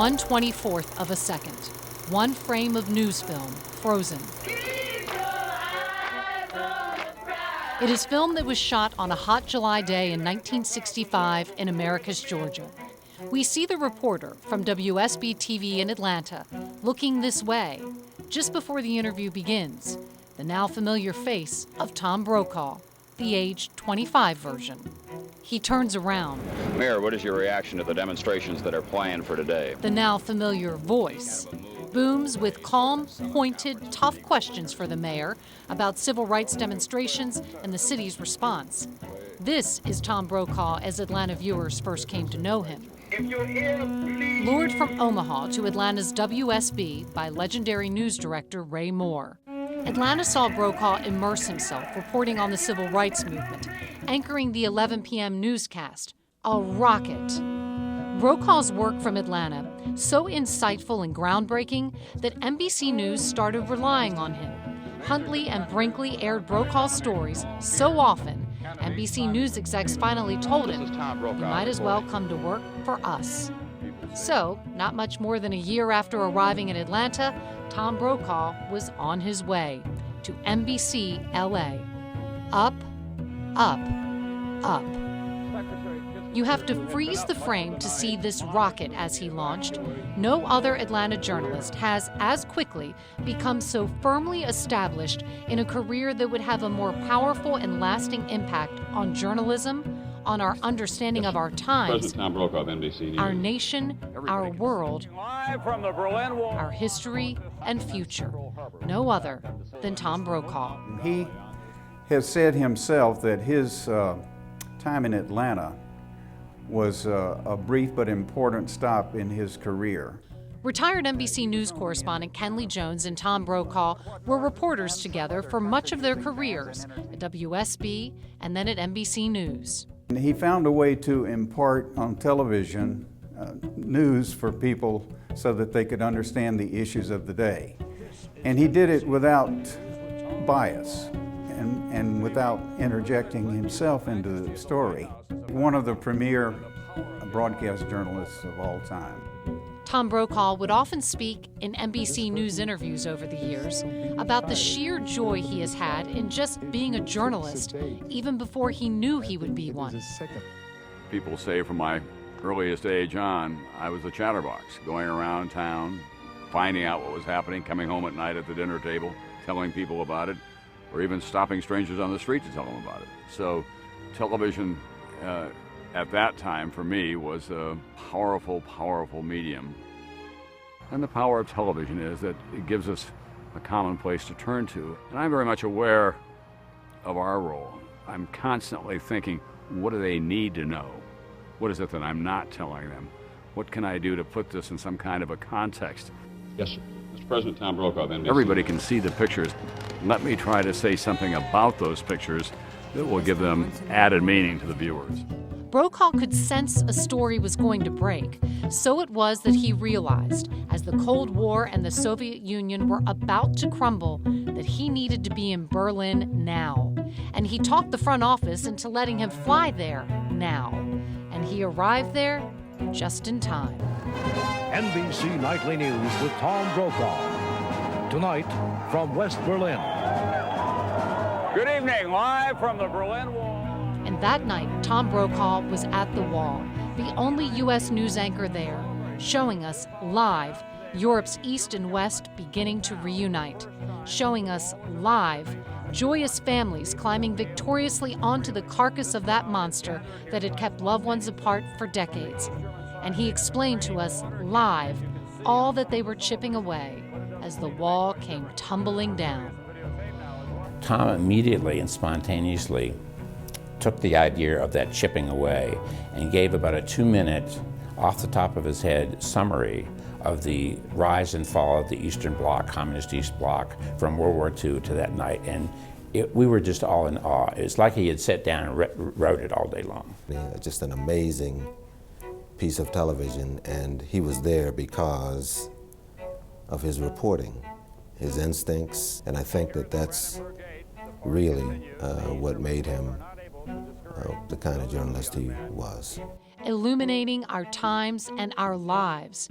1/24th of a second. One frame of news film, frozen. It is film that was shot on a hot July day in 1965 in Americus, Georgia. We see the reporter from WSB TV in Atlanta looking this way just before the interview begins. The now familiar face of Tom Brokaw, the age 25 version. He turns around. Mayor, what is your reaction to the demonstrations that are planned for today? The now familiar voice booms with calm, pointed, tough questions for the mayor about civil rights demonstrations and the city's response. This is Tom Brokaw as Atlanta viewers first came to know him. Lured from Omaha to Atlanta's WSB by legendary news director Ray Moore. Atlanta saw Brokaw immerse himself reporting on the civil rights movement, anchoring the 11 p.m. newscast, a rocket. Brokaw's work from Atlanta, so insightful and groundbreaking that NBC News started relying on him. Huntley and Brinkley aired Brokaw's stories so often, NBC News execs finally told him, "You might as well come to work for us." So, not much more than a year after arriving in Atlanta, Tom Brokaw was on his way to NBC LA. Up, up, up. You have to freeze the frame to see this rocket as he launched. No other Atlanta journalist has as quickly become so firmly established in a career that would have a more powerful and lasting impact on journalism, on our understanding of our times, President Tom Brokaw of NBC News. Our nation, our world, our history and future. No other than Tom Brokaw. He has said himself that his time in Atlanta was a brief but important stop in his career. Retired NBC News correspondent Kenley Jones and Tom Brokaw were reporters together for much of their careers at WSB and then at NBC News. And he found a way to impart on television news for people so that they could understand the issues of the day. And he did it without bias and without interjecting himself into the story. One of the premier broadcast journalists of all time. Tom Brokaw would often speak in NBC News interviews over the years about the sheer joy he has had in just being a journalist, even before he knew he would be one. People say from my earliest age on, I was a chatterbox, going around town, finding out what was happening, coming home at night at the dinner table, telling people about it, or even stopping strangers on the street to tell them about it. So television at that time for me was a powerful, powerful medium. And the power of television is that it gives us a common place to turn to. And I'm very much aware of our role. I'm constantly thinking, what do they need to know? What is it that I'm not telling them? What can I do to put this in some kind of a context? Yes, sir. Mr. President Tom Brokaw of NBC. Everybody can see the pictures. Let me try to say something about those pictures that will give them added meaning to the viewers. Brokaw could sense a story was going to break. So it was that he realized, as the Cold War and the Soviet Union were about to crumble, that he needed to be in Berlin now. And he talked the front office into letting him fly there now. And he arrived there just in time. NBC Nightly News with Tom Brokaw. Tonight from West Berlin. Good evening, live from the Berlin Wall. And that night, Tom Brokaw was at the Wall, the only U.S. news anchor there, showing us live Europe's East and West beginning to reunite, showing us live joyous families climbing victoriously onto the carcass of that monster that had kept loved ones apart for decades. And he explained to us live all that they were chipping away as the wall came tumbling down. Tom immediately and spontaneously took the idea of that chipping away and gave about a 2-minute, off the top of his head, summary of the rise and fall of the Eastern Bloc, Communist East Bloc, from World War II to that night. And we were just all in awe. It was like he had sat down and wrote it all day long. Yeah, just an amazing piece of television, and he was there because of his reporting, his instincts, and I think that that's really what made him the kind of journalist he was. Illuminating our times and our lives.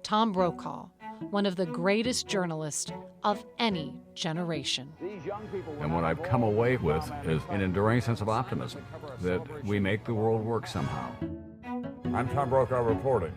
Tom Brokaw, one of the greatest journalists of any generation. And what I've come away with is an enduring sense of optimism that we make the world work somehow. I'm Tom Brokaw reporting.